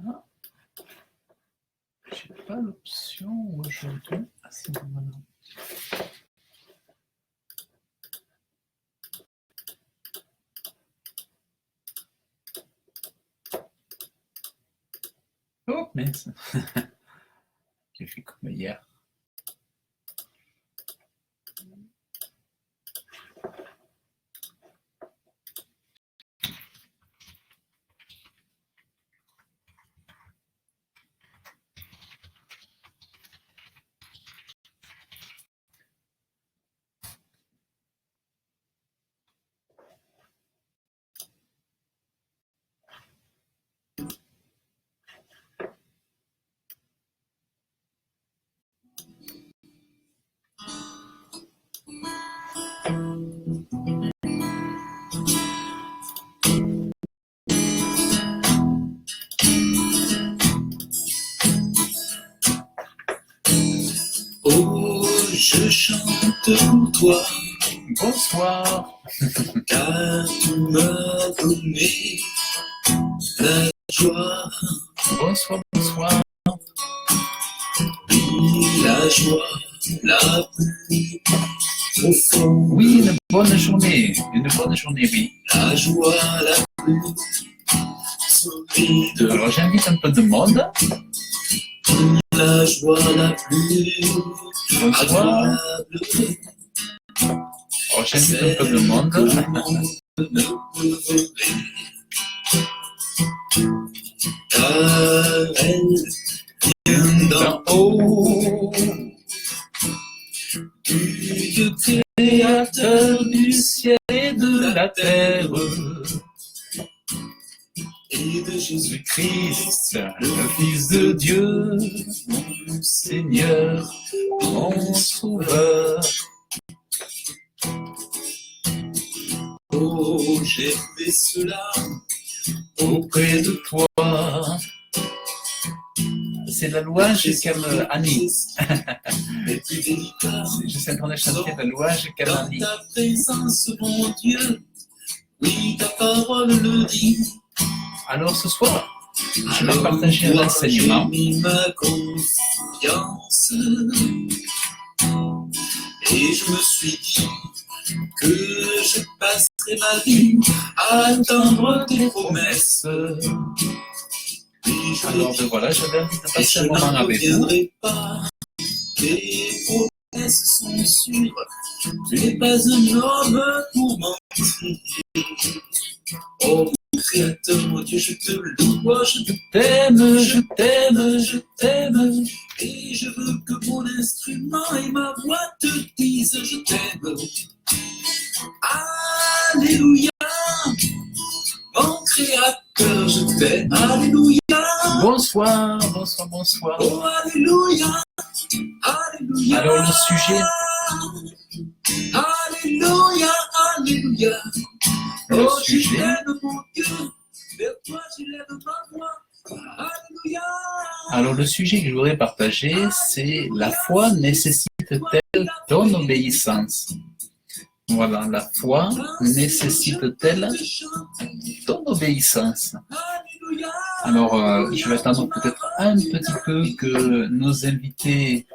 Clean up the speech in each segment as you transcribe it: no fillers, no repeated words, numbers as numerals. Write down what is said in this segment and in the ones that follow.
Ah, j'ai pas l'option aujourd'hui. Ah, c'est bon maintenant. Oh, mince. J'ai fait comme hier. Oh, je chante pour toi, Bonsoir. car tu m'as donné la joie, Bonsoir, bonsoir. oui, la joie la plus profonde, Oui, une bonne journée. Une bonne journée, oui. la joie la plus solide, Alors, j'invite un peu de monde. la joie la plus Bonsoir. agréable. Alors, j'invite un peu de monde. Que le monde ne peut rêver. Car elle vient d'en haut, du Dieu créateur du ciel Et de la terre. et de Jésus-Christ, Christ, le Fils de Dieu, mon Seigneur, mon Sauveur. Oh, j'ai fait cela Auprès de toi. C'est la louange qu'aime Annie. les plus délicats. Je suis en train de chanter la louange qu'aime Dans Annie. ta présence, mon Dieu, oui, ta parole le dit. Alors ce soir, je vais Alors, partager un toi, enseignement. j'ai mis ma confiance et je me suis dit que je passerai ma vie à attendre tes promesses. Et je Alors le dis, voilà, j'avais envie de et passer je un moment n'en avec vous. reviendrai pas. Tes promesses sont sûres, tu n'es pas un homme pour mentir. Oh, mon Créateur, mon Dieu, je te loue, je T'aime, je t'aime, je t'aime. et je veux que mon instrument et ma voix te disent je t'aime. Alléluia, mon Créateur, je t'aime. Alléluia, Bonsoir, bonsoir, bonsoir. oh Alléluia, Alléluia. Alors le sujet, Alléluia, Alléluia. le Oh, je sujet, t'aime, mon Dieu, vers toi j'élève ma voix. Alléluia. alors le sujet que je voudrais partager, c'est la foi nécessite-t-elle ton obéissance? Voilà, la foi nécessite-t-elle ton obéissance? Alors, je vais attendre peut-être un petit peu que nos invités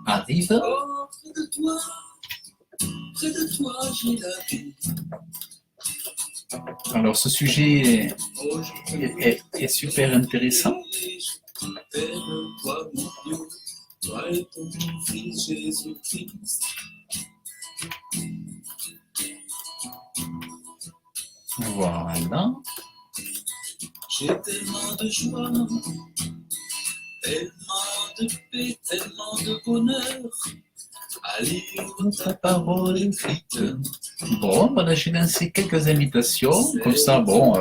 arrivent. Oh, près de toi, j'ai la vie. Alors, ce sujet Oh, je est super intéressant. t'aime, toi, mon Dieu, toi et ton Fils Jésus-Christ. Voilà. J'ai tellement de joie, tellement de paix, tellement de bonheur à lire Ta parole écrite. Bon, voilà, j'ai lancé quelques invitations. Comme ça, bon,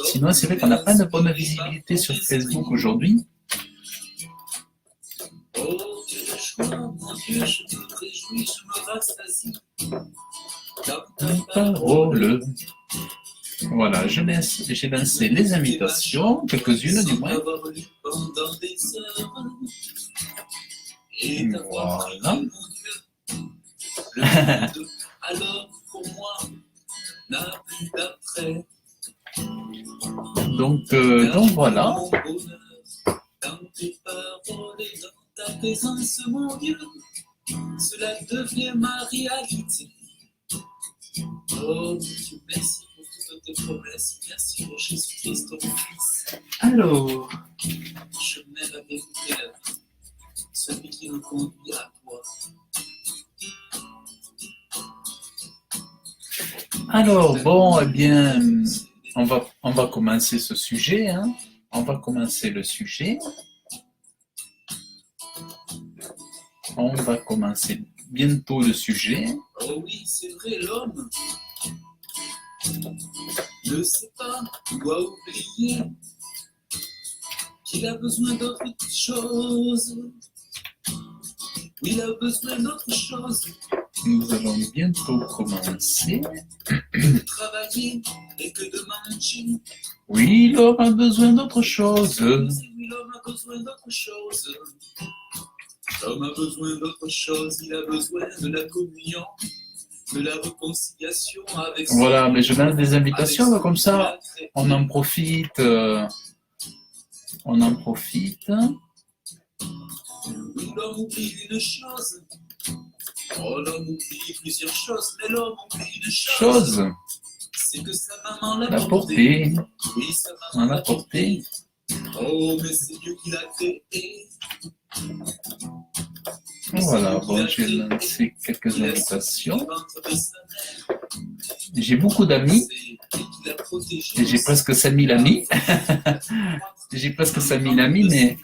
sinon, c'est vrai qu'on n'a pas de bonne visibilité sur Facebook aujourd'hui. Oh, quelle joie, mon Dieu, je me réjouis, je me rassasie. Dans ta Parole. Voilà, j'ai lancé les invitations, quelques-unes du moins. avoir lu pendant des heures. Et d'avoir prié, Voilà. mon Dieu, le monde, alors pour moi, n'a plus d'après. Donc voilà. Mon bonheur, dans tes paroles et dans ta présence, mon Dieu, cela devient ma réalité. Oh Dieu, merci pour toutes tes promesses. Merci pour Jésus-Christ, ton Fils. Alors, Je mène la vérité et la vie, celui qui nous conduit à toi. bon, eh bien, on va commencer ce sujet. Hein. On va commencer le sujet. On va commencer bientôt le sujet. Oh oui, c'est vrai, l'homme ne sait pas ou a oublié qu'il a besoin d'autre chose. Oui, il a besoin d'autre chose. Nous allons bientôt commencer. De travailler et que de manger. Oui, l'homme a besoin d'autre chose. Oui, l'homme a besoin d'autre chose. L'homme a besoin d'autre chose. Il a besoin de la communion, de la réconciliation avec son Voilà, mais je lance des invitations, avec comme ça, son on en profite. On en profite. Oui, l'homme oublie une chose. Oh, l'homme oublie plusieurs choses, mais l'homme oublie une chose. C'est que sa maman l'a porté. Oui, sa maman l'a porté. Oh, mais c'est Dieu qui l'a créé. Voilà, bon, je vais lancer quelques invitations. J'ai beaucoup d'amis. J'ai presque 5000 amis. J'ai presque 5000 amis, mais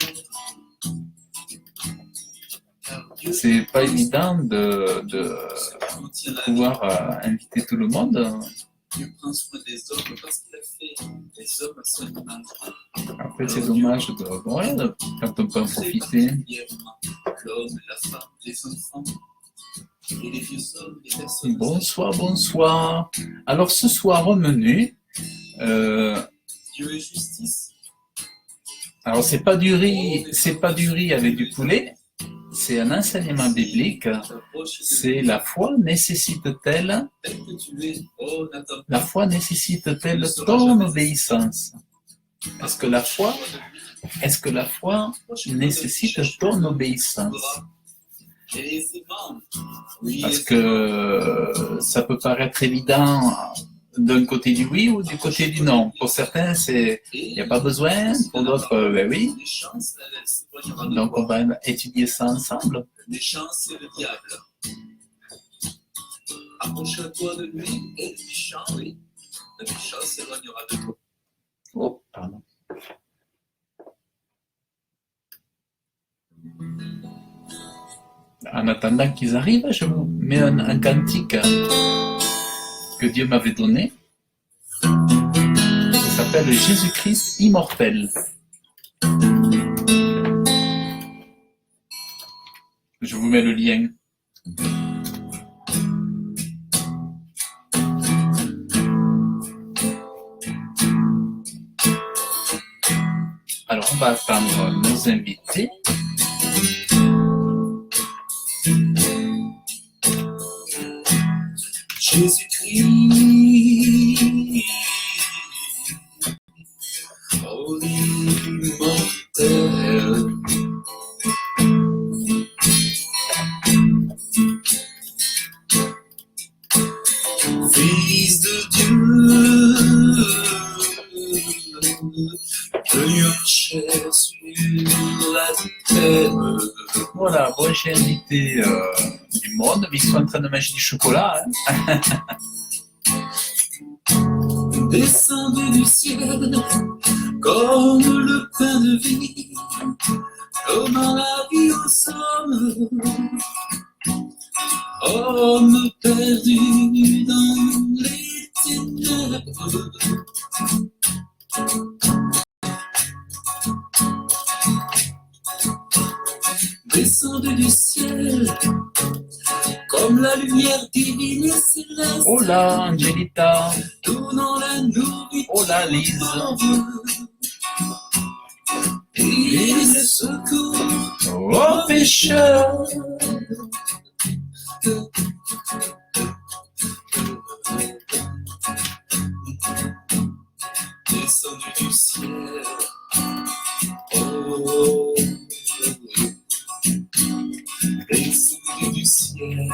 c'est pas évident de pouvoir inviter tout le monde. Dieu prend soin des hommes parce qu'il a fait les hommes à son image. Après, c'est dommage quand on peut en profiter. L'homme, la femme, les enfants, et les vieux hommes, les personnes. Bonsoir. Alors, ce soir au menu, Dieu est justice. Alors, c'est pas du riz avec du poulet. C'est un enseignement biblique. C'est la foi nécessite-t-elle ton obéissance? Est-ce que la foi nécessite ton obéissance? Parce que ça peut paraître évident d'un côté du oui ou du côté du non. Pour certains, il n'y a pas besoin. Pour d'autres, ben oui. Donc, on va étudier ça ensemble. Le méchant, c'est le diable. Approche-toi de lui et le méchant, oui. Le méchant s'éloignera de toi. Oh, pardon. En attendant qu'ils arrivent, je vous mets un cantique que Dieu m'avait donné. Ça s'appelle Jésus-Christ immortel. Je vous mets le lien. Alors, on va attendre nos invités. Jésus-Christ, oh immortel, Fils de Dieu, venu en chair sur la terre. Voilà, bon, j'ai invité du monde, mais ils sont en train de manger du chocolat. Hein. Descendu du ciel, comme le pain de vie, donnant la vie aux hommes, homme perdu dans les ténèbres. Descendu du ciel, comme la lumière divine et céleste. Hola, Angelita. Donnant la nourriture. Hola, Lise. Et le secours aux pécheurs. Descendu du ciel. Oh, descendu du ciel.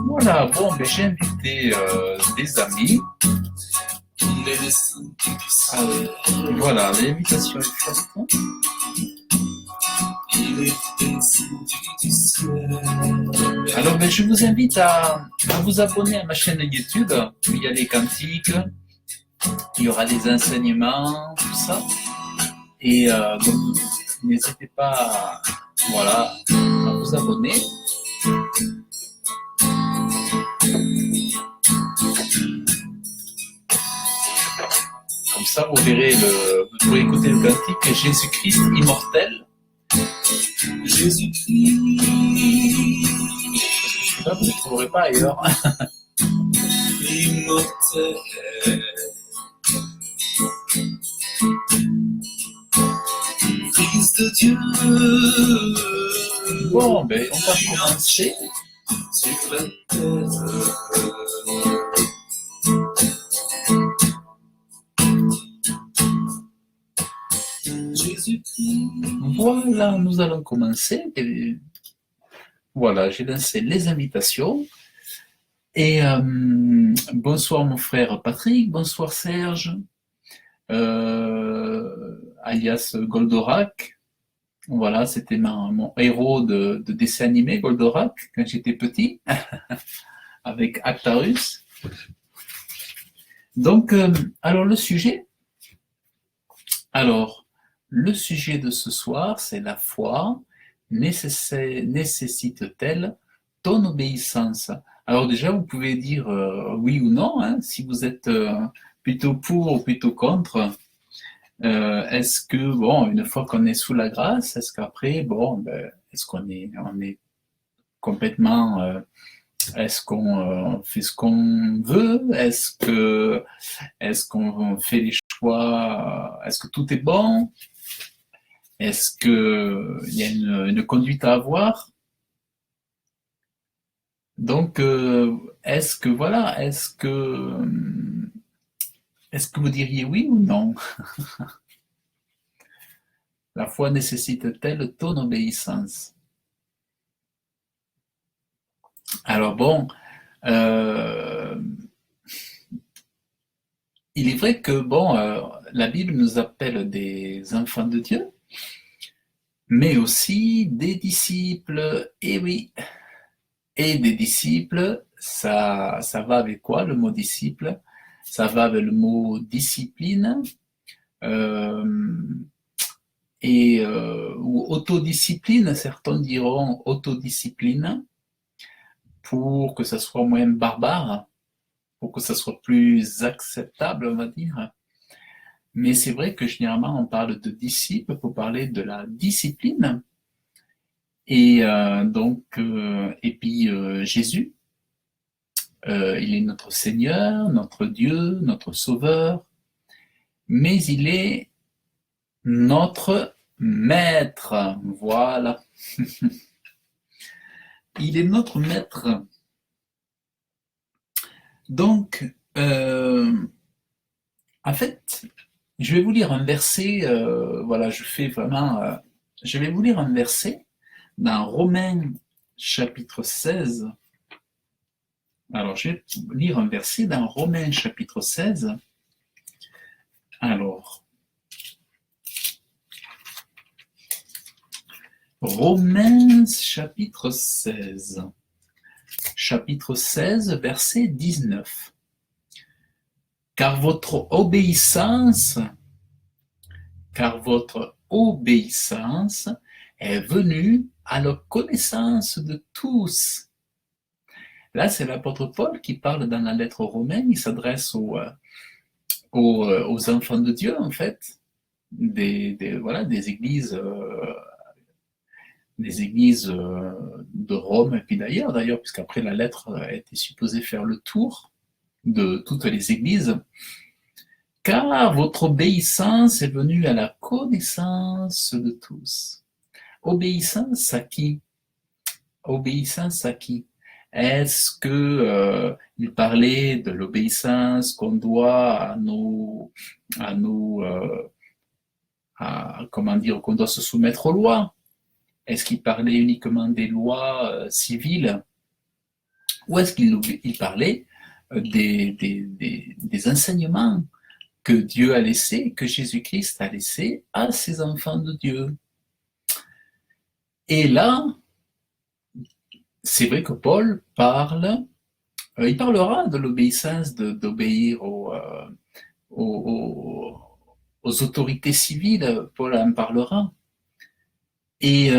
Voilà, bon, ben, j'ai invité des amis. Il est descendu du ciel. Voilà, l'invitation est faite. Il est descendu du ciel. Alors, ben, je vous invite à vous abonner à ma chaîne YouTube, où il y a les cantiques, il y aura des enseignements, tout ça. Et donc, n'hésitez pas voilà, à vous abonner. Comme ça, vous verrez, vous pourrez écouter le cantique Jésus-Christ immortel. Jésus-Christ. Là, vous ne le trouverez pas ailleurs. Immortel. Fils de Dieu. Bon, ben, on va commencer. Sur la terre. Jésus-Christ. Voilà, nous allons commencer. Et voilà, j'ai lancé les invitations. Et bonsoir mon frère Patrick, bonsoir Serge, alias Goldorak. Voilà, c'était mon héros de dessin animé, Goldorak, quand j'étais petit, avec Actarus. Donc, alors le sujet de ce soir, c'est la foi nécessite-t-elle ton obéissance? Alors déjà, vous pouvez dire oui ou non, hein, si vous êtes plutôt pour ou plutôt contre. Est-ce que, bon, une fois qu'on est sous la grâce, est-ce qu'après, bon, ben, est-ce qu'on est complètement, est-ce qu'on fait ce qu'on veut? Est-ce qu'on fait les choix? Est-ce que tout est bon? Est-ce qu'il y a une conduite à avoir? Donc, est-ce que vous diriez oui ou non? La foi nécessite-t-elle ton obéissance? Alors bon, il est vrai que bon, la Bible nous appelle des enfants de Dieu, mais aussi des disciples, et oui. Et des disciples, ça va avec quoi le mot disciple? Ça va avec le mot discipline ou autodiscipline, certains diront autodiscipline, pour que ça soit moins barbare, pour que ça soit plus acceptable, on va dire. Mais c'est vrai que généralement on parle de disciple pour parler de la discipline. Et puis Jésus, il est notre Seigneur, notre Dieu, notre Sauveur, mais il est notre Maître. Voilà. Il est notre Maître. Donc, en fait, je vais vous lire un verset, voilà, je vais vous lire un verset dans Romains chapitre 16. Alors, je vais lire un verset dans Romains chapitre 16. Alors, Romains chapitre 16. Chapitre 16, verset 19. Car votre obéissance est venue à la connaissance de tous. Là, c'est l'apôtre Paul qui parle dans la lettre aux Romains. Il s'adresse aux enfants de Dieu, en fait, des églises, de Rome et puis d'ailleurs, puisqu'après la lettre était supposée faire le tour de toutes les églises. Car votre obéissance est venue à la connaissance de tous. Obéissance à qui? Obéissance à qui? Est-ce que il parlait de l'obéissance qu'on doit comment dire, qu'on doit se soumettre aux lois? Est-ce qu'il parlait uniquement des lois civiles? Ou est-ce qu'il parlait des enseignements que Dieu a laissés, que Jésus-Christ a laissés à ses enfants de Dieu? Et là, c'est vrai que Paul il parlera de l'obéissance, d'obéir aux autorités civiles, Paul en parlera. Et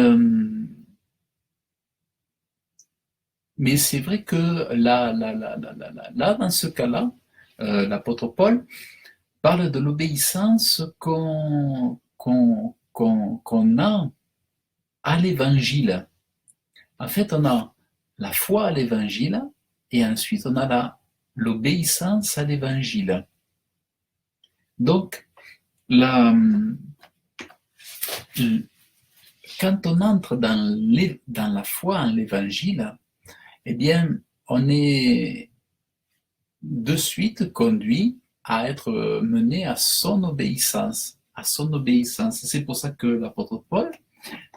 mais c'est vrai que là, dans ce cas-là, l'apôtre Paul parle de l'obéissance qu'on a à l'évangile. En fait, on a la foi à l'évangile et ensuite on a l'obéissance à l'évangile. Donc, quand on entre dans la foi en l'évangile, eh bien, on est de suite conduit à être mené à son obéissance. C'est pour ça que l'apôtre Paul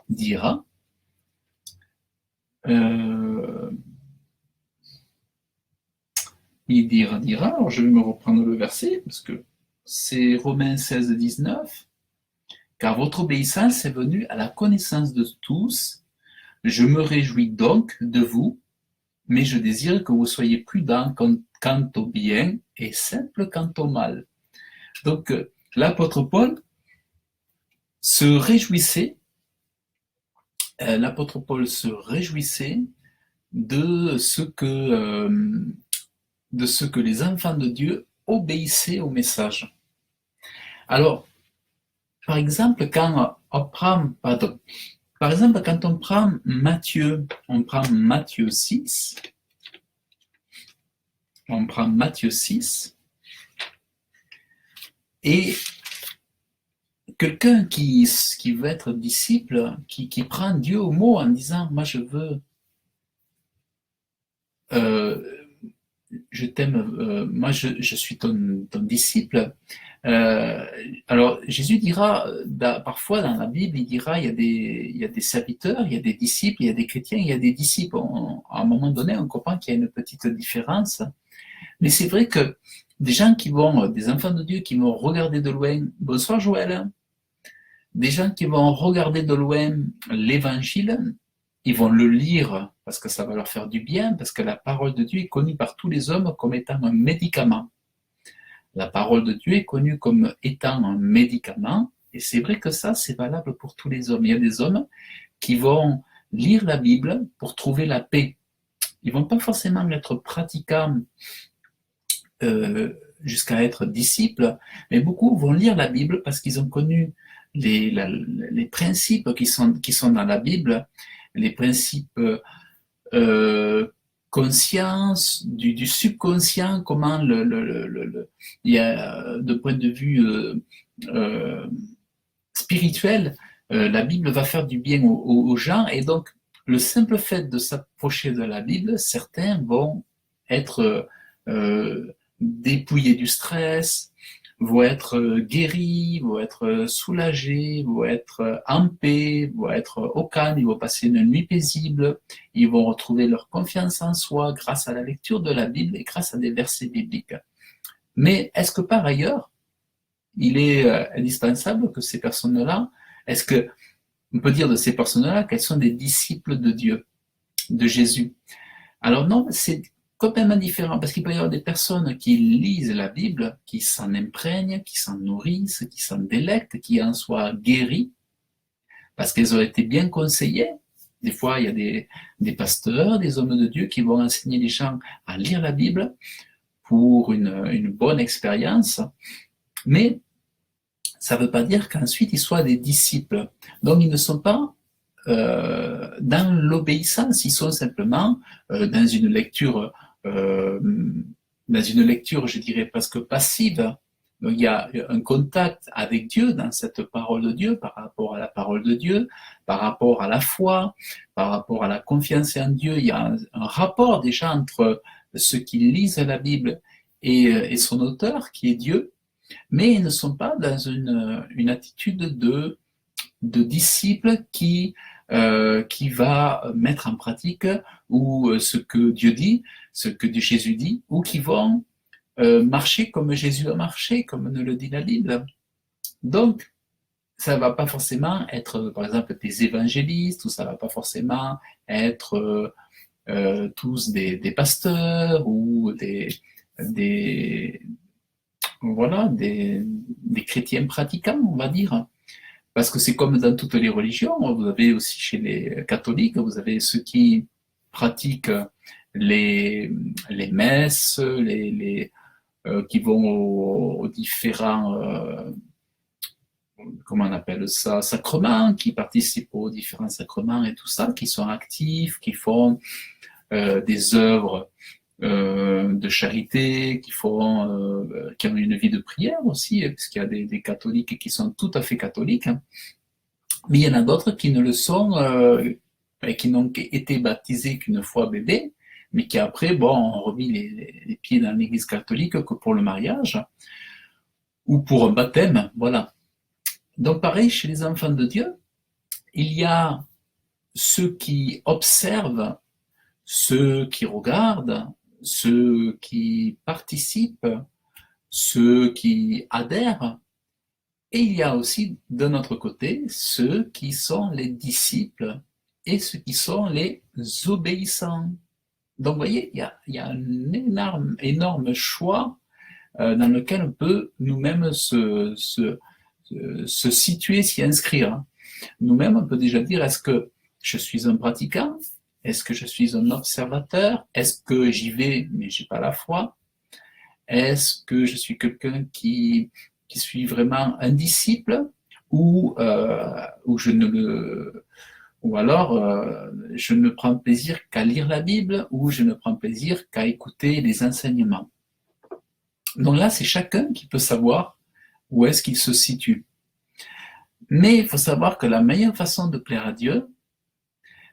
dira alors je vais me reprendre le verset, parce que c'est Romains 16, 19, car votre obéissance est venue à la connaissance de tous, je me réjouis donc de vous, mais je désire que vous soyez prudents quant au bien et simple quant au mal. Donc, l'apôtre Paul se réjouissait, de ce que les enfants de Dieu obéissaient au message. Alors, par exemple, quand on prend Matthieu 6, et quelqu'un qui veut être disciple, qui prend Dieu au mot en disant « moi je veux, je t'aime, moi je suis ton disciple », alors Jésus dira, parfois dans la Bible, il dira il y a des serviteurs, il y a des disciples, il y a des chrétiens, il y a des disciples. À un moment donné, on comprend qu'il y a une petite différence. Mais c'est vrai que des enfants de Dieu qui vont regarder de loin, bonsoir Joël, des gens qui vont regarder de loin l'évangile, ils vont le lire parce que ça va leur faire du bien, parce que la parole de Dieu est connue par tous les hommes comme étant un médicament. La parole de Dieu est connue comme étant un médicament, et c'est vrai que ça, c'est valable pour tous les hommes. Il y a des hommes qui vont lire la Bible pour trouver la paix. Ils ne vont pas forcément être pratiquants jusqu'à être disciples, mais beaucoup vont lire la Bible parce qu'ils ont connu les principes qui sont dans la Bible, les principes conscience, du subconscient, comment il y a, de point de vue spirituel, la Bible va faire du bien aux gens, et donc le simple fait de s'approcher de la Bible, certains vont être dépouillés du stress, vont être guéris, vont être soulagés, vont être en paix, vont être au calme, ils vont passer une nuit paisible, ils vont retrouver leur confiance en soi grâce à la lecture de la Bible et grâce à des versets bibliques. Mais est-ce que par ailleurs, il est indispensable que ces personnes-là, est-ce qu'on peut dire de ces personnes-là qu'elles sont des disciples de Dieu, de Jésus? Alors non, c'est complètement différent, parce qu'il peut y avoir des personnes qui lisent la Bible, qui s'en imprègnent, qui s'en nourrissent, qui s'en délectent, qui en soient guéries, parce qu'elles ont été bien conseillées. Des fois, il y a des pasteurs, des hommes de Dieu qui vont enseigner les gens à lire la Bible pour une bonne expérience, mais ça ne veut pas dire qu'ensuite ils soient des disciples. Donc ils ne sont pas dans l'obéissance, ils sont simplement dans une lecture, je dirais presque passive, Donc il y a un contact avec Dieu dans cette parole de Dieu, par rapport à la parole de Dieu, par rapport à la foi, par rapport à la confiance en Dieu. Il y a un rapport déjà entre ceux qui lisent la Bible et son auteur, qui est Dieu, mais ils ne sont pas dans une attitude de disciple qui va mettre en pratique ou ce que Dieu dit, ce que Jésus dit, ou qui vont marcher comme Jésus a marché, comme nous le dit la Bible. Donc, ça ne va pas forcément être, par exemple, des évangélistes, ou ça ne va pas forcément être tous des pasteurs, ou voilà, des chrétiens pratiquants, on va dire. Parce que c'est comme dans toutes les religions, vous avez aussi chez les catholiques, vous avez ceux qui pratiquent les messes, qui vont aux différents, comment on appelle ça, sacrements, qui participent aux différents sacrements et tout ça, qui sont actifs, qui font des œuvres de charité, qui ont une vie de prière aussi, parce qu'il y a des catholiques qui sont tout à fait catholiques, hein. Mais il y en a d'autres qui ne le sont, qui n'ont été baptisés qu'une fois bébé, mais qui après, ont remis les pieds dans l'église catholique que pour le mariage, ou pour un baptême, voilà. Donc pareil, chez les enfants de Dieu, il y a ceux qui observent, ceux qui regardent, ceux qui participent, ceux qui adhèrent, et il y a aussi de notre côté ceux qui sont les disciples et ceux qui sont les obéissants. Donc vous voyez, il y a un énorme choix dans lequel on peut nous-mêmes se situer, s'y inscrire. Nous-mêmes, on peut déjà dire, est-ce que je suis un pratiquant? Est-ce que je suis un observateur? Est-ce que j'y vais, mais j'ai pas la foi? Est-ce que je suis quelqu'un qui suis vraiment un disciple? Ou je ne le... Ou alors, je ne prends plaisir qu'à lire la Bible, ou je ne prends plaisir qu'à écouter les enseignements. Donc là, c'est chacun qui peut savoir où est-ce qu'il se situe. Mais il faut savoir que la meilleure façon de plaire à Dieu,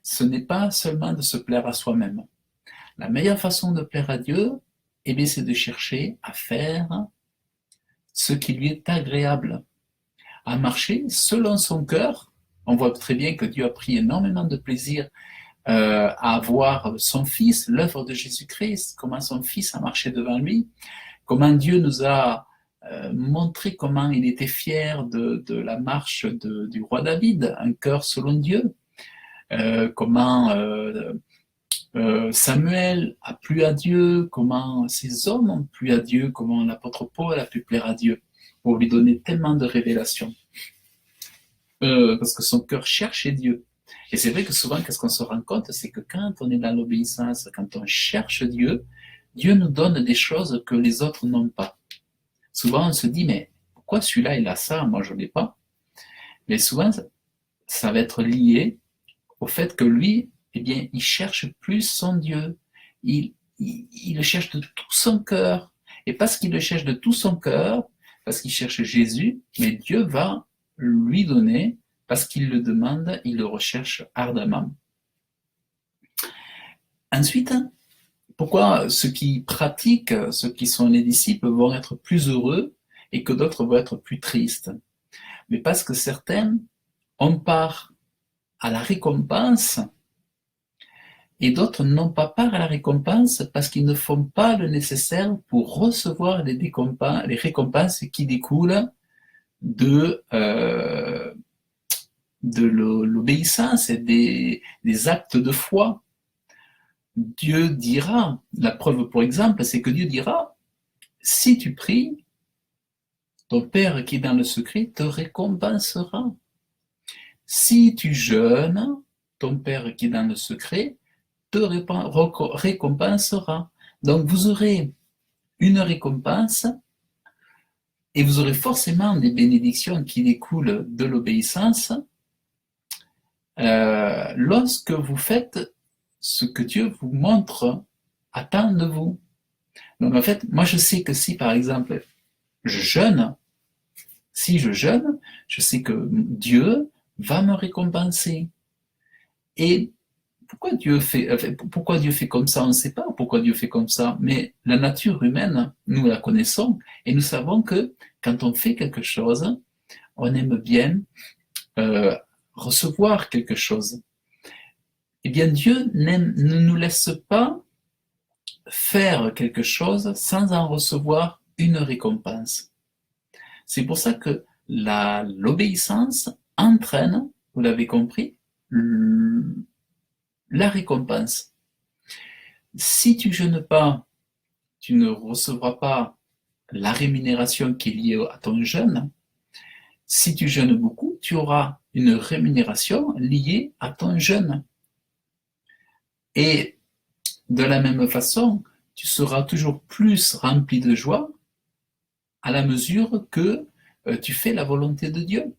ce n'est pas seulement de se plaire à soi-même. La meilleure façon de plaire à Dieu, c'est de chercher à faire ce qui lui est agréable, à marcher selon son cœur. On voit très bien que Dieu a pris énormément de plaisir à voir son Fils, l'œuvre de Jésus-Christ, comment son Fils a marché devant lui, comment Dieu nous a montré comment il était fier de la marche du roi David, un cœur selon Dieu, comment Samuel a plu à Dieu, comment ces hommes ont plu à Dieu, comment l'apôtre Paul a pu plaire à Dieu, pour lui donner tellement de révélations. Parce que son cœur cherchait Dieu. Et c'est vrai que souvent, qu'est-ce qu'on se rend compte, c'est que quand on est dans l'obéissance, quand on cherche Dieu, Dieu nous donne des choses que les autres n'ont pas. Souvent, on se dit, mais pourquoi celui-là, il a ça, moi, je ne l'ai pas? Mais souvent, ça va être lié au fait que lui, il cherche plus son Dieu. Il le cherche de tout son cœur. Et parce qu'il le cherche de tout son cœur, parce qu'il cherche Jésus, mais Dieu va lui donner, parce qu'il le demande, il le recherche ardemment. Ensuite, pourquoi ceux qui pratiquent, ceux qui sont les disciples, vont être plus heureux et que d'autres vont être plus tristes? Mais parce que certains ont part à la récompense et d'autres n'ont pas part à la récompense parce qu'ils ne font pas le nécessaire pour recevoir les récompenses qui découlent de l'obéissance et des actes de foi. Dieu dira, la preuve pour exemple, c'est que Dieu dira, si tu pries, ton Père qui est dans le secret te récompensera. Si tu jeûnes, ton Père qui est dans le secret te récompensera. Donc vous aurez une récompense et vous aurez forcément des bénédictions qui découlent de l'obéissance lorsque vous faites ce que Dieu vous montre attend de vous. Donc en fait, moi je sais que si par exemple je jeûne, si je jeûne, je sais que Dieu va me récompenser. Et pourquoi Dieu fait comme ça? On ne sait pas pourquoi Dieu fait comme ça, mais la nature humaine, nous la connaissons, et nous savons que quand on fait quelque chose, on aime bien recevoir quelque chose. Eh bien, Dieu ne nous laisse pas faire quelque chose sans en recevoir une récompense. C'est pour ça que l'obéissance entraîne, vous l'avez compris, la récompense. Si tu jeûnes pas, tu ne recevras pas la rémunération qui est liée à ton jeûne. Si tu jeûnes beaucoup, tu auras une rémunération liée à ton jeûne. Et de la même façon, tu seras toujours plus rempli de joie à la mesure que tu fais la volonté de Dieu.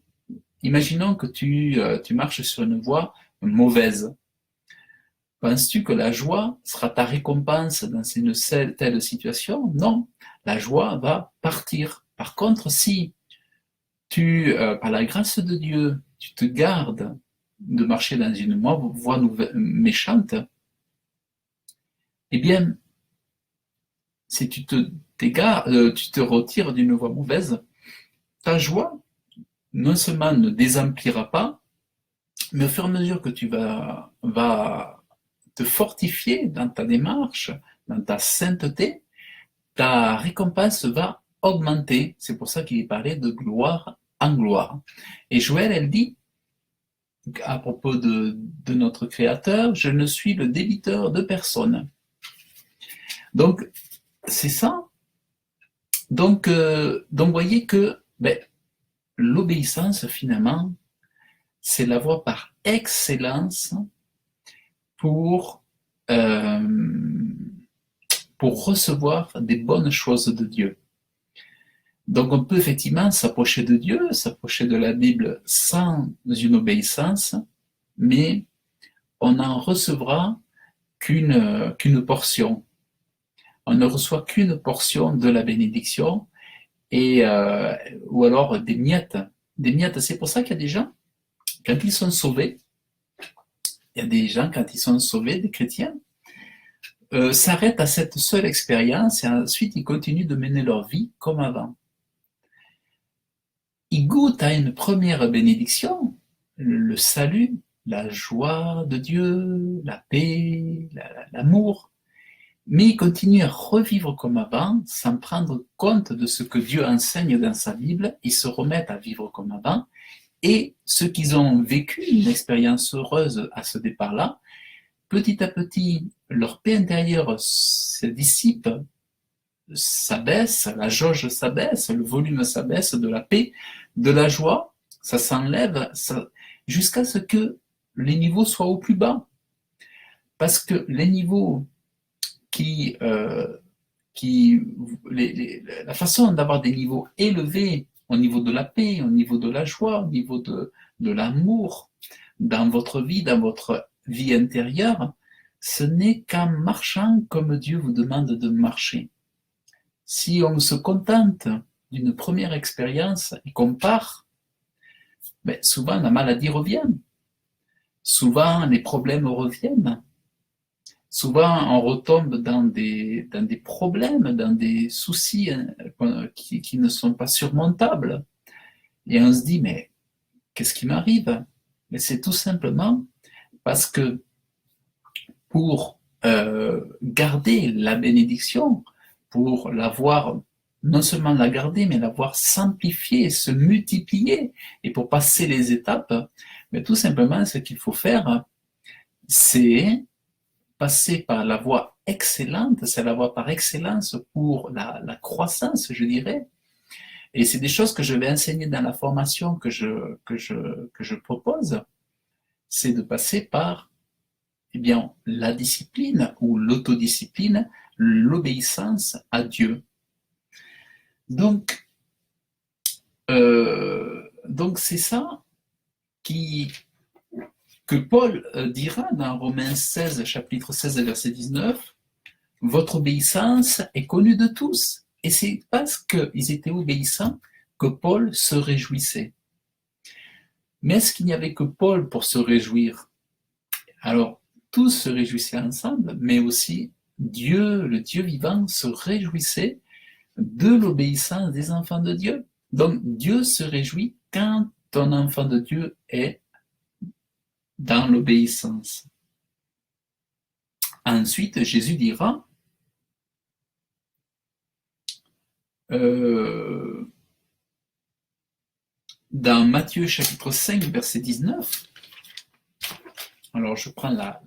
Imaginons que tu marches sur une voie mauvaise. Penses-tu que la joie sera ta récompense dans une telle situation? Non, la joie va partir. Par contre, si par la grâce de Dieu, tu te gardes de marcher dans une voie méchante, eh bien, si tu te retires d'une voie mauvaise, ta joie, non seulement ne désemplira pas, mais au fur et à mesure que tu vas te fortifier dans ta démarche, dans ta sainteté, ta récompense va augmenter. C'est pour ça qu'il est parlé de gloire en gloire. Et Joël, elle dit, à propos de notre Créateur, je ne suis le débiteur de personne. Donc, c'est ça. Donc, voyez que l'obéissance, finalement, c'est la voie par excellence pour recevoir des bonnes choses de Dieu. Donc on peut effectivement s'approcher de Dieu, s'approcher de la Bible sans une obéissance, mais on n'en recevra qu'une portion. On ne reçoit qu'une portion de la bénédiction, ou alors des miettes. Des miettes, c'est pour ça qu'il y a des gens, quand ils sont sauvés, des chrétiens, s'arrêtent à cette seule expérience et ensuite ils continuent de mener leur vie comme avant. Ils goûtent à une première bénédiction, le salut, la joie de Dieu, la paix, l'amour, mais ils continuent à revivre comme avant sans prendre compte de ce que Dieu enseigne dans sa Bible. Ils se remettent à vivre comme avant, et ceux qui ont vécu une expérience heureuse à ce départ-là, petit à petit, leur paix intérieure se dissipe, s'abaisse, la jauge s'abaisse, le volume s'abaisse de la paix, de la joie, ça s'enlève, jusqu'à ce que les niveaux soient au plus bas. Parce que les niveaux la façon d'avoir des niveaux élevés au niveau de la paix, au niveau de la joie, au niveau de l'amour dans votre vie intérieure, ce n'est qu'en marchant comme Dieu vous demande de marcher. Si on se contente d'une première expérience et qu'on part, souvent la maladie revient, souvent les problèmes reviennent, souvent on retombe dans des problèmes, dans des soucis qui ne sont pas surmontables. Et on se dit, mais qu'est-ce qui m'arrive? Mais c'est tout simplement parce que pour garder la bénédiction, pour l'avoir, non seulement la garder, mais l'avoir s'amplifier, se multiplier, et pour passer les étapes, mais tout simplement ce qu'il faut faire, c'est passer par la voie excellente, c'est la voie par excellence pour la croissance, je dirais. Et c'est des choses que je vais enseigner dans la formation que je propose, c'est de passer par la discipline ou l'autodiscipline, l'obéissance à Dieu. Donc c'est ça que Paul dira dans Romains 16, chapitre 16, verset 19, « Votre obéissance est connue de tous. Et c'est parce qu'ils étaient obéissants que Paul se réjouissait. Mais est-ce qu'il n'y avait que Paul pour se réjouir? Alors, tous se réjouissaient ensemble, mais aussi Dieu, le Dieu vivant, se réjouissait de l'obéissance des enfants de Dieu. Donc, Dieu se réjouit quand un enfant de Dieu est dans l'obéissance. Ensuite, Jésus dira, dans Matthieu chapitre 5, verset 19, alors je prends la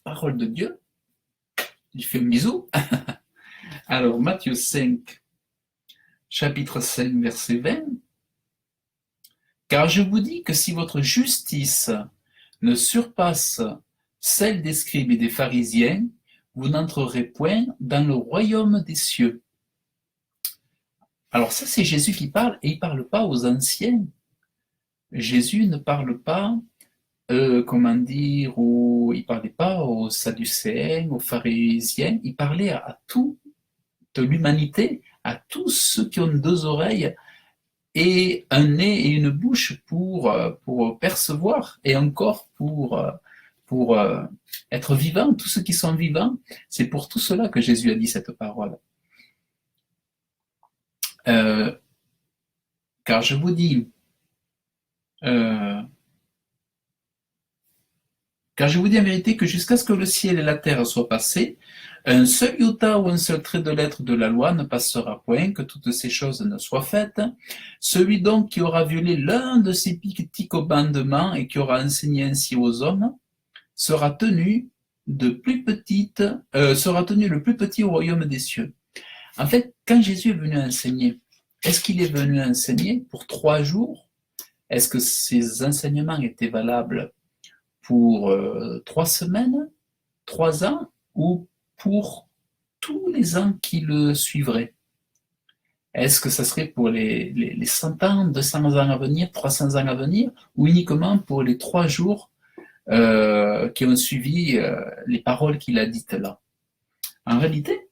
parole de Dieu, je fais un bisou. Alors, Matthieu 5, chapitre 5, verset 20, car je vous dis que si votre justice ne surpasse celle des scribes et des pharisiens, vous n'entrerez point dans le royaume des cieux. Alors ça, c'est Jésus qui parle, et il ne parle pas aux anciens. Jésus ne parle pas, il ne parlait pas aux sadducéens, aux pharisiens, il parlait à toute l'humanité, à tous ceux qui ont deux oreilles et un nez et une bouche pour percevoir, et encore pour être vivants, tous ceux qui sont vivants. C'est pour tout cela que Jésus a dit cette parole. Car je vous dis, en vérité que jusqu'à ce que le ciel et la terre soient passés, un seul iota ou un seul trait de lettre de la loi ne passera point, que toutes ces choses ne soient faites. Celui donc qui aura violé l'un de ces petits commandements et qui aura enseigné ainsi aux hommes sera tenu le plus petit au royaume des cieux. En fait, quand Jésus est venu enseigner, est-ce qu'il est venu enseigner pour 3 jours? Est-ce que ces enseignements étaient valables pour 3 semaines, 3 ans, ou pour tous les ans qui le suivraient? Est-ce que ça serait pour les 100 ans, 200 ans à venir, 300 ans à venir, ou uniquement pour les 3 jours qui ont suivi les paroles qu'il a dites là? En réalité,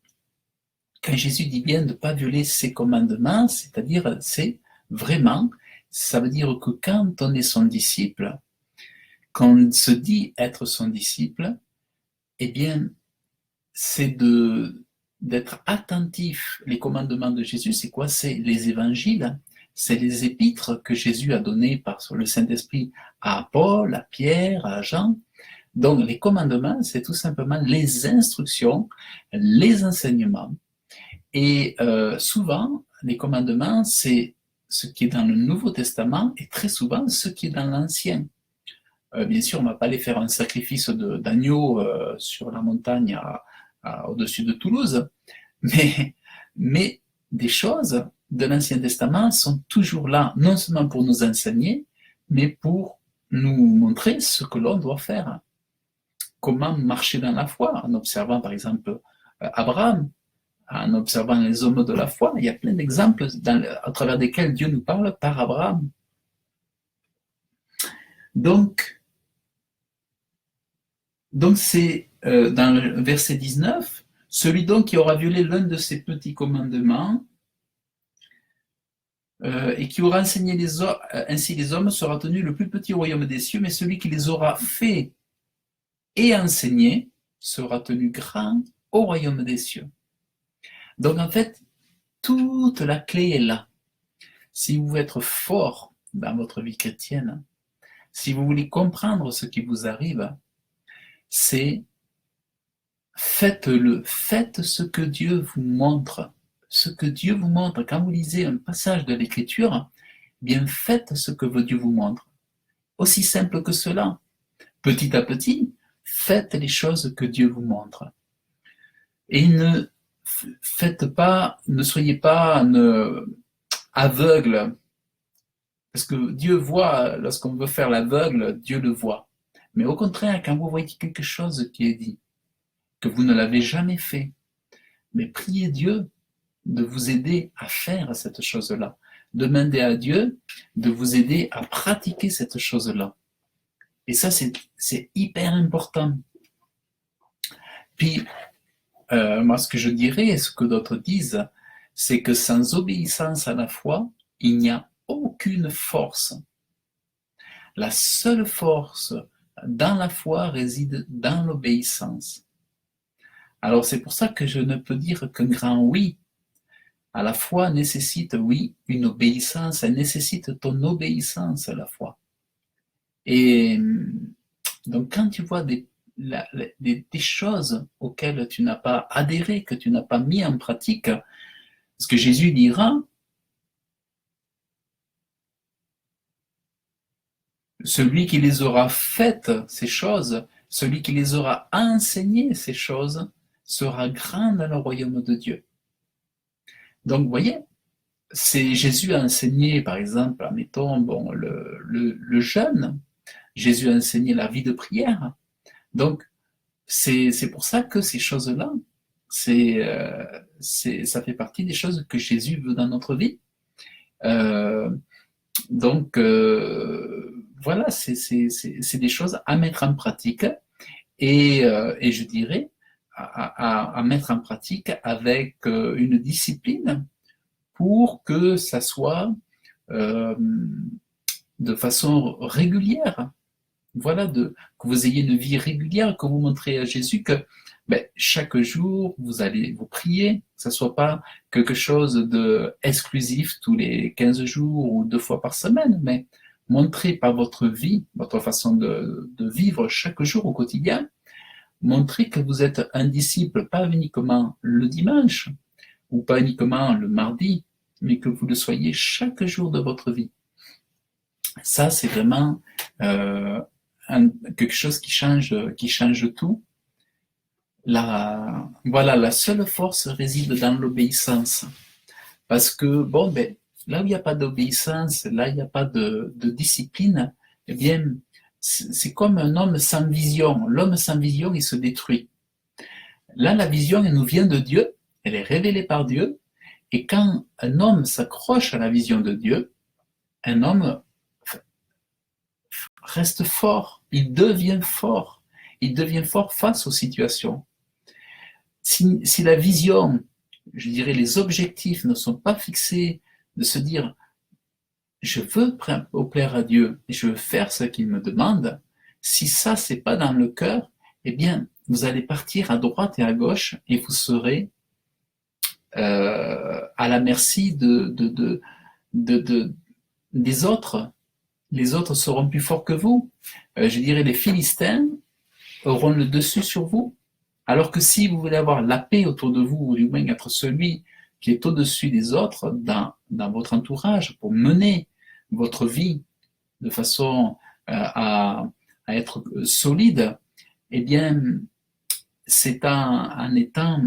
quand Jésus dit bien de ne pas violer ses commandements, c'est-à-dire, ça veut dire que quand on est son disciple, qu'on se dit être son disciple, eh bien, c'est d'être attentif. Les commandements de Jésus, c'est quoi? C'est les évangiles, c'est les épîtres que Jésus a donnés par le Saint-Esprit à Paul, à Pierre, à Jean. Donc, les commandements, c'est tout simplement les instructions, les enseignements. Et souvent, les commandements, c'est ce qui est dans le Nouveau Testament et très souvent ce qui est dans l'Ancien. Bien sûr, on ne va pas aller faire un sacrifice d'agneau sur la montagne au-dessus de Toulouse, mais des choses de l'Ancien Testament sont toujours là, non seulement pour nous enseigner, mais pour nous montrer ce que l'on doit faire. Comment marcher dans la foi, en observant par exemple Abraham, en observant les hommes de la foi. Il y a plein d'exemples à travers desquels Dieu nous parle par Abraham. Donc c'est dans le verset 19, celui donc qui aura violé l'un de ces petits commandements et qui aura enseigné ainsi les hommes sera tenu le plus petit au royaume des cieux, mais celui qui les aura fait et enseigné sera tenu grand au royaume des cieux. Donc en fait, toute la clé est là. Si vous voulez être fort dans votre vie chrétienne, si vous voulez comprendre ce qui vous arrive, c'est faites-le, faites ce que Dieu vous montre. Ce que Dieu vous montre, quand vous lisez un passage de l'Écriture, bien faites ce que Dieu vous montre. Aussi simple que cela. Petit à petit, faites les choses que Dieu vous montre. Et ne soyez pas aveugle, parce que Dieu voit, lorsqu'on veut faire l'aveugle, Dieu le voit. Mais au contraire, quand vous voyez quelque chose qui est dit, que vous ne l'avez jamais fait, mais priez Dieu de vous aider à faire cette chose-là. Demandez à Dieu de vous aider à pratiquer cette chose-là. Et ça, c'est hyper important. Puis, moi, ce que je dirais, et ce que d'autres disent, c'est que sans obéissance à la foi, il n'y a aucune force. La seule force dans la foi réside dans l'obéissance. Alors c'est pour ça que je ne peux dire qu'un grand oui à la foi nécessite, oui, une obéissance, elle nécessite ton obéissance à la foi. Et donc quand tu vois des choses auxquelles tu n'as pas adhéré, que tu n'as pas mis en pratique, ce que Jésus dira, celui qui les aura faites, ces choses, celui qui les aura enseignées, ces choses, sera grand dans le royaume de Dieu. Donc, vous voyez, c'est Jésus a enseigné, par exemple, admettons, bon, le jeûne, Jésus a enseigné la vie de prière. Donc, c'est pour ça que ces choses-là, ça fait partie des choses que Jésus veut dans notre vie. Donc, voilà, c'est des choses à mettre en pratique et je dirais à mettre en pratique avec une discipline pour que ça soit de façon régulière. Voilà, que vous ayez une vie régulière, que vous montrez à Jésus que chaque jour, vous allez vous prier, que ce ne soit pas quelque chose d'exclusif tous les 15 jours ou 2 fois par semaine, mais montrez par votre vie, votre façon de vivre chaque jour au quotidien, montrez que vous êtes un disciple, pas uniquement le dimanche ou pas uniquement le mardi, mais que vous le soyez chaque jour de votre vie. Ça, c'est vraiment quelque chose qui change tout. La seule force réside dans l'obéissance. Parce que, là où il n'y a pas d'obéissance, là où il n'y a pas de discipline, eh bien, c'est comme un homme sans vision. L'homme sans vision, il se détruit. Là, la vision, elle nous vient de Dieu, elle est révélée par Dieu, et quand un homme s'accroche à la vision de Dieu, un homme reste fort, il devient fort face aux situations. Si la vision, je dirais les objectifs ne sont pas fixés, de se dire je veux plaire à Dieu et je veux faire ce qu'il me demande, si ça c'est pas dans le cœur, eh bien vous allez partir à droite et à gauche et vous serez à la merci des autres. Les autres seront plus forts que vous. Je dirais les Philistins auront le dessus sur vous. Alors que si vous voulez avoir la paix autour de vous, ou du moins être celui qui est au-dessus des autres dans votre entourage, pour mener votre vie de façon à être solide, eh bien, c'est en étant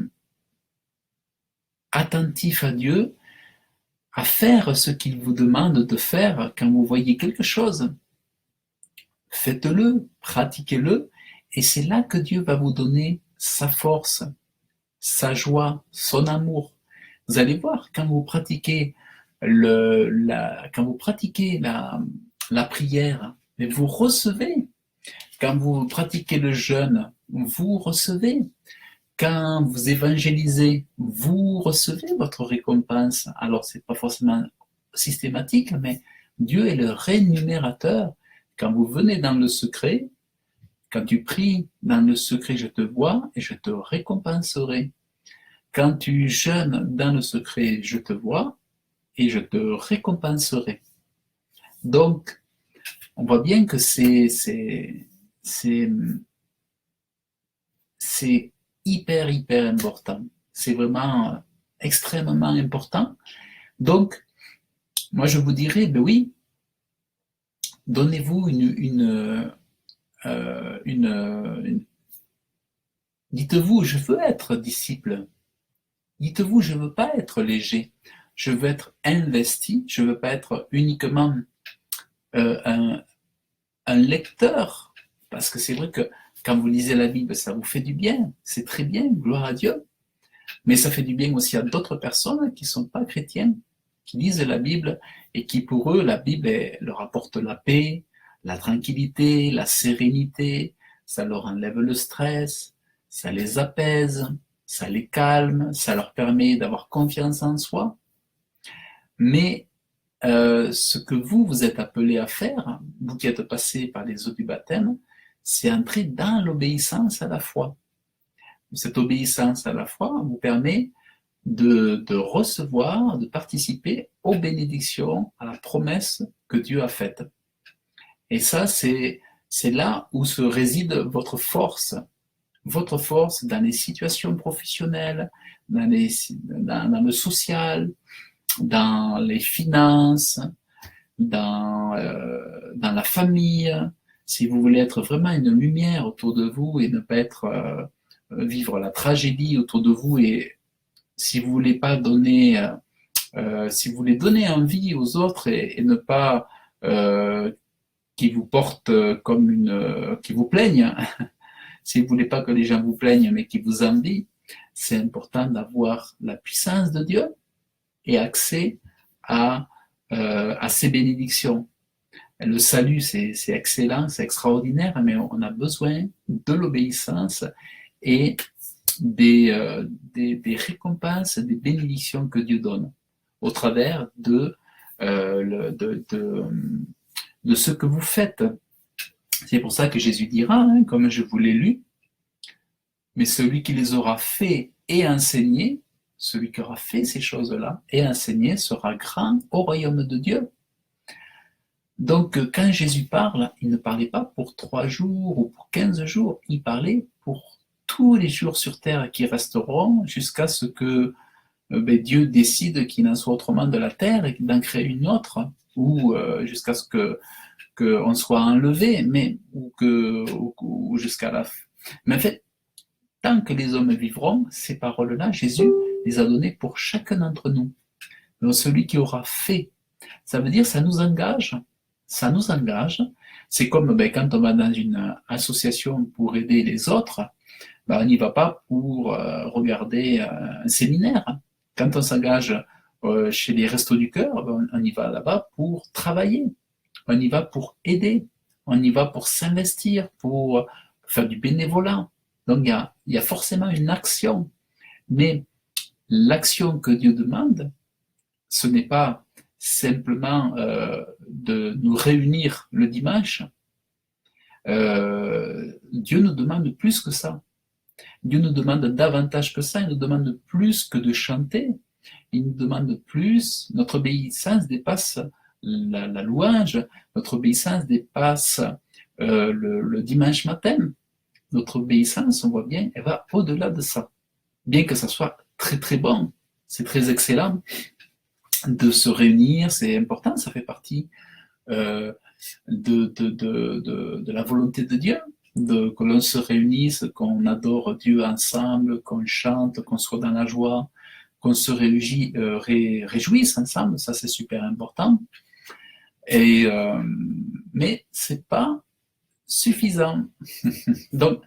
attentif à Dieu, à faire ce qu'il vous demande de faire quand vous voyez quelque chose. Faites-le, pratiquez-le, et c'est là que Dieu va vous donner sa force, sa joie, son amour. Vous allez voir, quand vous pratiquez la prière, vous recevez. Quand vous pratiquez le jeûne, vous recevez. Quand vous évangélisez, vous recevez votre récompense. Alors, c'est pas forcément systématique, mais Dieu est le rémunérateur. Quand vous venez dans le secret, quand tu pries dans le secret, je te vois et je te récompenserai. Quand tu jeûnes dans le secret, je te vois et je te récompenserai. Donc, on voit bien que c'est hyper important. C'est vraiment extrêmement important. Donc, moi je vous dirais, oui, donnez-vous dites-vous, je veux être disciple. Dites-vous, je ne veux pas être léger. Je veux être investi. Je ne veux pas être uniquement un lecteur. Parce que c'est vrai que quand vous lisez la Bible, ça vous fait du bien. C'est très bien, gloire à Dieu. Mais ça fait du bien aussi à d'autres personnes qui ne sont pas chrétiennes, qui lisent la Bible et qui, pour eux, la Bible leur apporte la paix, la tranquillité, la sérénité, ça leur enlève le stress, ça les apaise, ça les calme, ça leur permet d'avoir confiance en soi. Mais ce que vous êtes appelés à faire, vous qui êtes passés par les eaux du baptême, c'est entrer dans l'obéissance à la foi. Cette obéissance à la foi vous permet de recevoir, de participer aux bénédictions, à la promesse que Dieu a faite. Et ça, c'est là où se réside votre force dans les situations professionnelles, dans le social, dans les finances, dans la famille. Si vous voulez être vraiment une lumière autour de vous et ne pas vivre la tragédie autour de vous, et si vous voulez pas donner, si vous voulez donner envie aux autres et ne pas qui vous portent qui vous plaignent, si vous voulez pas que les gens vous plaignent mais qui vous envient, c'est important d'avoir la puissance de Dieu et accès à ces bénédictions. Le salut, c'est excellent, c'est extraordinaire, mais on a besoin de l'obéissance et des récompenses, des bénédictions que Dieu donne au travers de ce que vous faites. C'est pour ça que Jésus dira, comme je vous l'ai lu, mais celui qui les aura fait et enseigné, celui qui aura fait ces choses-là et enseigné sera grand au royaume de Dieu. Donc, quand Jésus parle, il ne parlait pas pour 3 jours ou pour 15 jours, il parlait pour tous les jours sur terre qui resteront jusqu'à ce que Dieu décide qu'il en soit autrement de la terre et d'en créer une autre, ou jusqu'à ce qu'on soit enlevé, ou jusqu'à la fin. Mais en fait, tant que les hommes vivront, ces paroles-là, Jésus les a données pour chacun d'entre nous. Donc, celui qui aura fait, ça veut dire ça nous engage. Ça nous engage. C'est comme quand on va dans une association pour aider les autres, on n'y va pas pour regarder un séminaire. Quand on s'engage chez les Restos du Cœur, on y va là-bas pour travailler. On y va pour aider. On y va pour s'investir, pour faire du bénévolat. Donc il y a forcément une action. Mais l'action que Dieu demande, ce n'est pas simplement de nous réunir le dimanche. Dieu nous demande plus que ça. Dieu nous demande davantage que ça. Il nous demande plus que de chanter. Il nous demande plus. Notre obéissance dépasse la louange. Notre obéissance dépasse le dimanche matin. Notre obéissance, on voit bien, elle va au-delà de ça. Bien que ça soit très très bon, c'est très excellent de se réunir, c'est important, ça fait partie de la volonté de Dieu, que l'on se réunisse, qu'on adore Dieu ensemble, qu'on chante, qu'on soit dans la joie, qu'on se réjouisse ensemble, ça c'est super important. Mais c'est pas suffisant. Donc,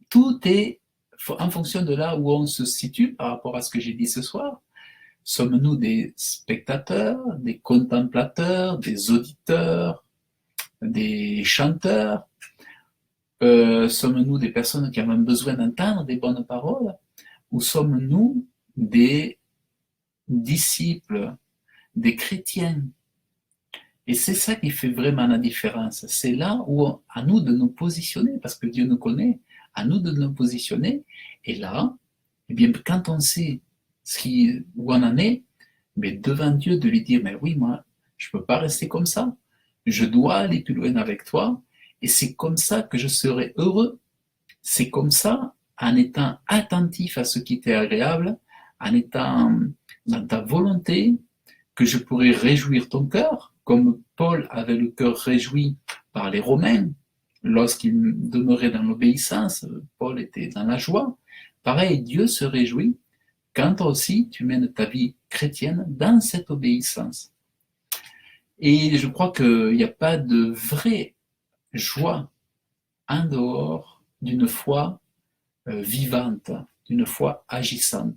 tout est en fonction de là où on se situe par rapport à ce que j'ai dit ce soir. Sommes-nous des spectateurs, des contemplateurs, des auditeurs, des chanteurs? Sommes-nous des personnes qui ont besoin d'entendre des bonnes paroles? Ou sommes-nous des disciples, des chrétiens? Et c'est ça qui fait vraiment la différence. C'est là où à nous de nous positionner, parce que Dieu nous connaît, à nous de nous positionner. Et là, eh bien, quand on sait où on en est, mais devant Dieu, de lui dire, mais oui, moi, je ne peux pas rester comme ça. Je dois aller plus loin avec toi. Et c'est comme ça que je serai heureux. C'est comme ça, en étant attentif à ce qui t'est agréable, en étant dans ta volonté, que je pourrai réjouir ton cœur, comme Paul avait le cœur réjoui par les Romains. Lorsqu'il demeurait dans l'obéissance, Paul était dans la joie. Pareil, Dieu se réjouit quand toi aussi tu mènes ta vie chrétienne dans cette obéissance. Et je crois qu'il n'y a pas de vraie joie en dehors d'une foi vivante, d'une foi agissante.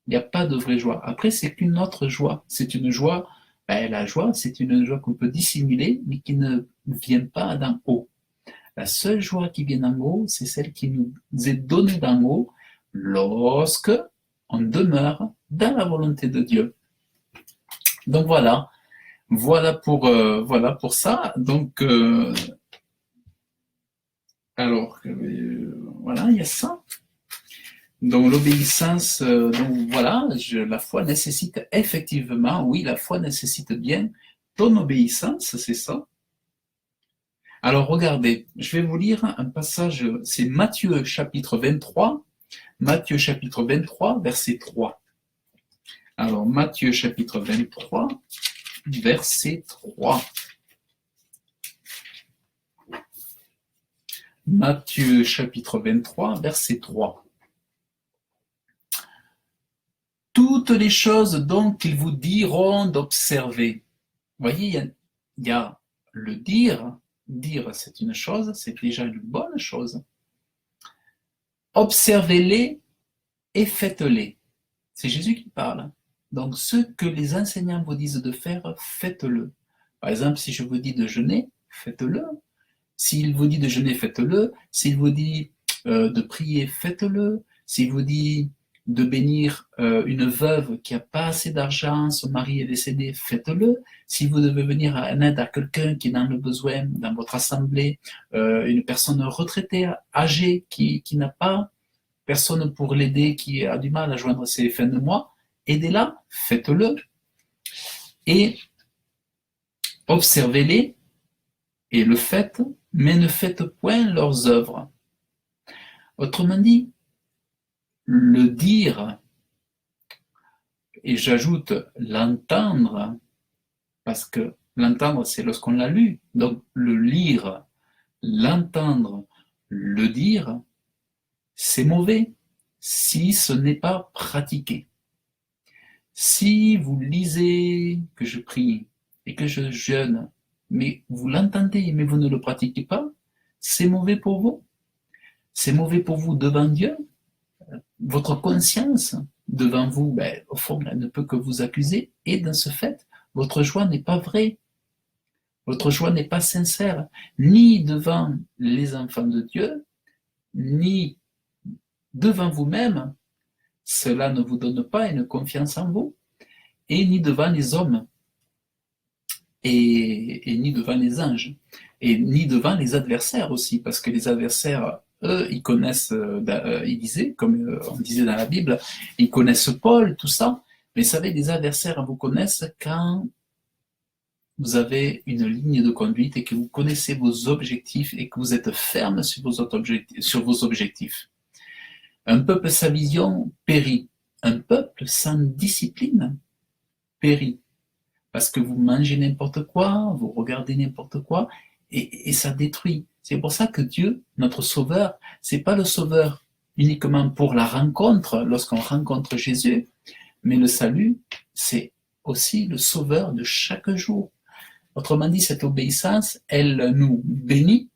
Il n'y a pas de vraie joie. Après, c'est qu'une autre joie. C'est une joie, la joie, c'est une joie qu'on peut dissimuler, mais qui ne vient pas d'en haut. La seule joie qui vient d'en haut, c'est celle qui nous est donnée d'en haut lorsque on demeure dans la volonté de Dieu. Donc voilà pour ça. Donc, voilà, il y a ça. Donc l'obéissance, la foi nécessite effectivement, oui, la foi nécessite bien ton obéissance, c'est ça. Alors regardez, je vais vous lire un passage, c'est Matthieu chapitre 23, verset 3. Alors Matthieu chapitre 23, verset 3. Matthieu chapitre 23, verset 3. Toutes les choses donc qu'ils vous diront d'observer. Vous voyez, il y a le dire. Dire, c'est une chose, c'est déjà une bonne chose. Observez-les et faites-les. C'est Jésus qui parle. Donc, ce que les enseignants vous disent de faire, faites-le. Par exemple, si je vous dis de jeûner, faites-le. S'il vous dit de jeûner, faites-le. S'il vous dit de prier, faites-le. S'il vous dit de bénir une veuve qui n'a pas assez d'argent, son mari est décédé, faites-le. Si vous devez venir en aide à quelqu'un qui en a besoin dans votre assemblée, une personne retraitée, âgée, qui n'a pas personne pour l'aider, qui a du mal à joindre ses fins de mois, aidez-la, faites-le. Et observez-les et le faites, mais ne faites point leurs œuvres. Autrement dit, le dire, et j'ajoute l'entendre, parce que l'entendre, c'est lorsqu'on l'a lu, donc le lire, l'entendre, le dire, c'est mauvais si ce n'est pas pratiqué. Si vous lisez que je prie et que je jeûne, mais vous l'entendez, mais vous ne le pratiquez pas, c'est mauvais pour vous. C'est mauvais pour vous devant Dieu. Votre conscience devant vous, au fond, elle ne peut que vous accuser, et dans ce fait, votre joie n'est pas vraie. Votre joie n'est pas sincère, ni devant les enfants de Dieu, ni devant vous-même. Cela ne vous donne pas une confiance en vous, et ni devant les hommes, et ni devant les anges, et ni devant les adversaires aussi, parce que les adversaires, eux, ils connaissent, ils disaient, comme on disait dans la Bible, ils connaissent Paul, tout ça, mais vous savez, les adversaires vous connaissent quand vous avez une ligne de conduite et que vous connaissez vos objectifs et que vous êtes ferme sur vos objectifs. Un peuple sans vision périt. Un peuple sans discipline périt. Parce que vous mangez n'importe quoi, vous regardez n'importe quoi, et ça détruit. C'est pour ça que Dieu, notre Sauveur, c'est pas le Sauveur uniquement pour la rencontre, lorsqu'on rencontre Jésus, mais le salut, c'est aussi le Sauveur de chaque jour. Autrement dit, cette obéissance, elle nous bénit,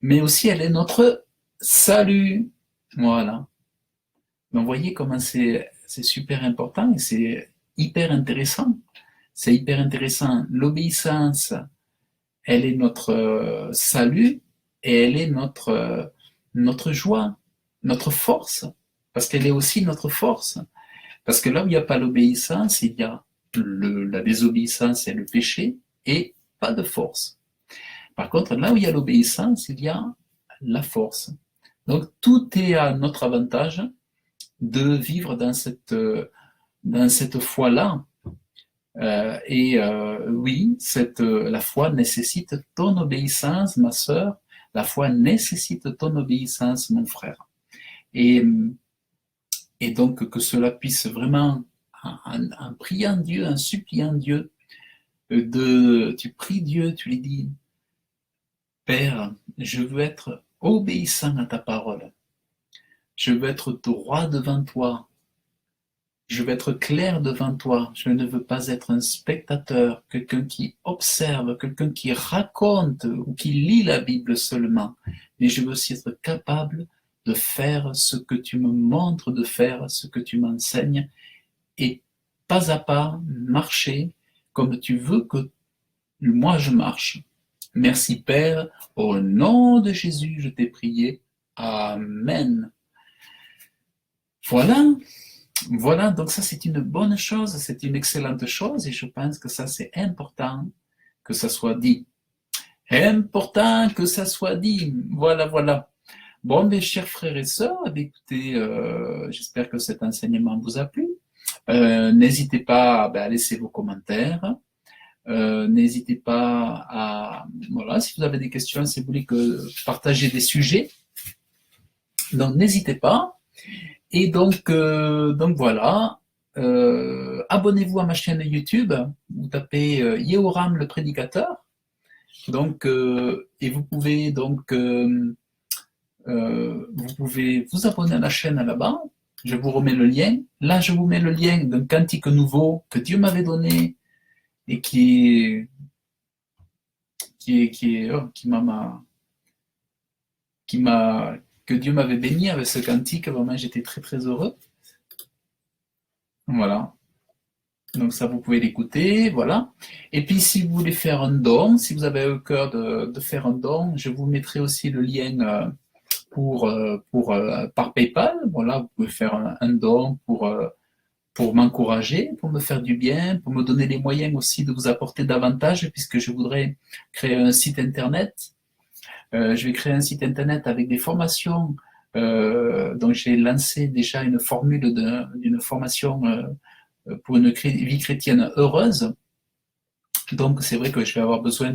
mais aussi elle est notre salut. Voilà. Donc, vous voyez comment c'est super important et c'est hyper intéressant. C'est hyper intéressant. L'obéissance, elle est notre salut et elle est notre joie, notre force, parce qu'elle est aussi notre force. Parce que là où il n'y a pas l'obéissance, il y a la désobéissance et le péché, et pas de force. Par contre, là où il y a l'obéissance, il y a la force. Donc tout est à notre avantage de vivre dans cette foi-là. Oui, la foi nécessite ton obéissance, ma sœur. La foi nécessite ton obéissance, mon frère. Et donc que cela puisse vraiment, en priant Dieu, en suppliant Dieu, tu pries Dieu, tu lui dis, Père, je veux être obéissant à ta parole. Je veux être droit devant toi. Je veux être clair devant toi. Je ne veux pas être un spectateur, quelqu'un qui observe, quelqu'un qui raconte ou qui lit la Bible seulement. Mais je veux aussi être capable de faire ce que tu me montres de faire, ce que tu m'enseignes, et pas à pas marcher comme tu veux que moi je marche. Merci Père, au nom de Jésus, je t'ai prié. Amen. Voilà, voilà, donc ça c'est une bonne chose, c'est une excellente chose et je pense que ça c'est important que ça soit dit. Important que ça soit dit, voilà, voilà. Bon, mes chers frères et sœurs, écoutez, j'espère que cet enseignement vous a plu. N'hésitez pas à laisser vos commentaires. N'hésitez pas à, voilà, si vous avez des questions, si vous voulez partager des sujets, donc n'hésitez pas. Et donc voilà, abonnez-vous à ma chaîne YouTube, vous tapez Yehoram le prédicateur, donc, et vous pouvez donc vous pouvez vous abonner à la chaîne là-bas, je vous remets le lien, là je vous mets le lien d'un cantique nouveau que Dieu m'avait donné et que Dieu m'avait béni avec ce cantique, vraiment j'étais très très heureux. Voilà. Donc ça, vous pouvez l'écouter, voilà. Et puis si vous voulez faire un don, si vous avez au cœur de faire un don, je vous mettrai aussi le lien par PayPal. Voilà, vous pouvez faire un don pour m'encourager, pour me faire du bien, pour me donner les moyens aussi de vous apporter davantage, puisque je voudrais créer un site internet. Je vais créer un site internet avec des formations. Donc j'ai lancé déjà une formule d'une formation pour une vie chrétienne heureuse. Donc c'est vrai que je vais avoir besoin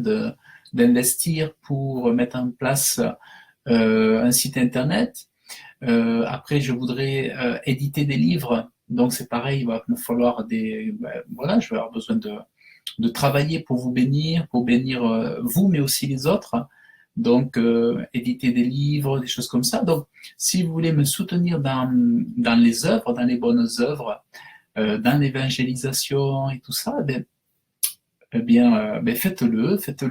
d'investir pour mettre en place un site internet. Après, je voudrais éditer des livres. Donc c'est pareil, il va me falloir voilà, je vais avoir besoin de travailler pour vous bénir, pour bénir vous, mais aussi les autres. Donc éditer des livres, des choses comme ça. Donc si vous voulez me soutenir dans les œuvres, dans les bonnes œuvres, dans l'évangélisation et tout ça, faites-le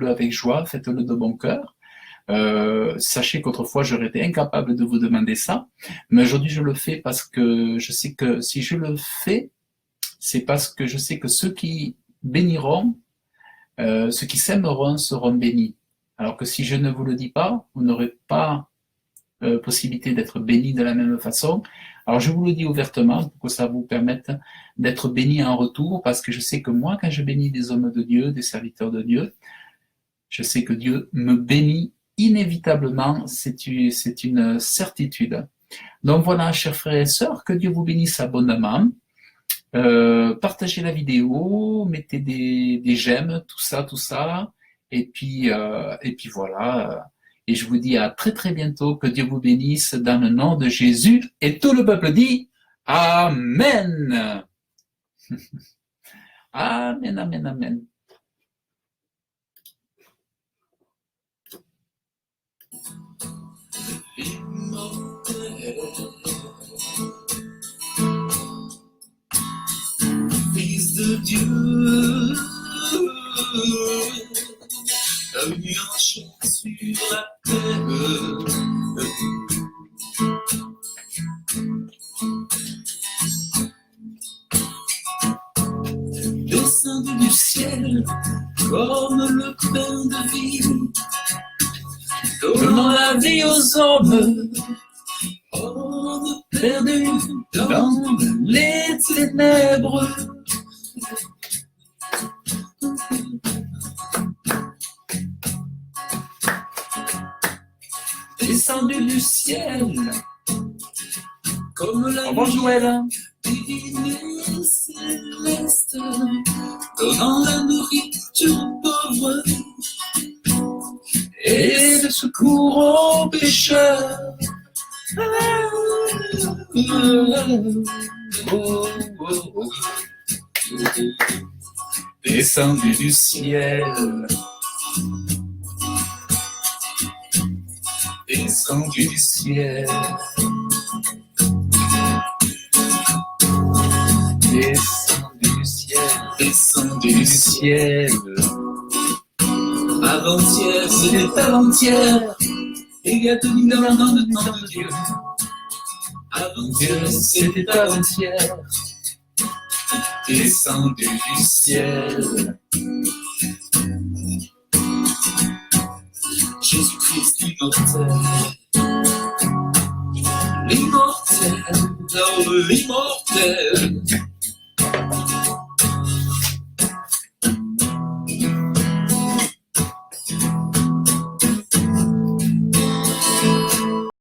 avec joie, faites-le de bon cœur. Sachez qu'autrefois j'aurais été incapable de vous demander ça, mais aujourd'hui je le fais parce que je sais que si je le fais, c'est parce que je sais que ceux qui béniront, ceux qui s'aimeront seront bénis. Alors que si je ne vous le dis pas, vous n'aurez pas possibilité d'être bénis de la même façon. Alors je vous le dis ouvertement pour que ça vous permette d'être bénis en retour, parce que je sais que moi, quand je bénis des hommes de Dieu, des serviteurs de Dieu, je sais que Dieu me bénit inévitablement, c'est une certitude. Donc voilà, chers frères et sœurs, que Dieu vous bénisse abondamment. Partagez la vidéo, mettez des j'aime, tout ça, et puis voilà. Et je vous dis à très très bientôt, que Dieu vous bénisse dans le nom de Jésus. Et tout le peuple dit Amen. Amen, amen, amen. Fils de Dieu, venu en chair sur la terre, descendu du ciel comme le pain de vie, donnant la vie aux hommes perdus dans les ténèbres. Descendu du ciel comme la divine et céleste, donnant la nourriture aux pauvres et le secours aux pécheurs. Descendu du ciel, descendu du ciel, descendu du ciel, descendu du ciel. Avant-hier, c'était avant-hier, et il y a tenu dans le temps de Dieu. Avant-hier, c'était avant-hier, descendu du ciel. Jésus-Christ immortel, l'immortel. l'homme immortel,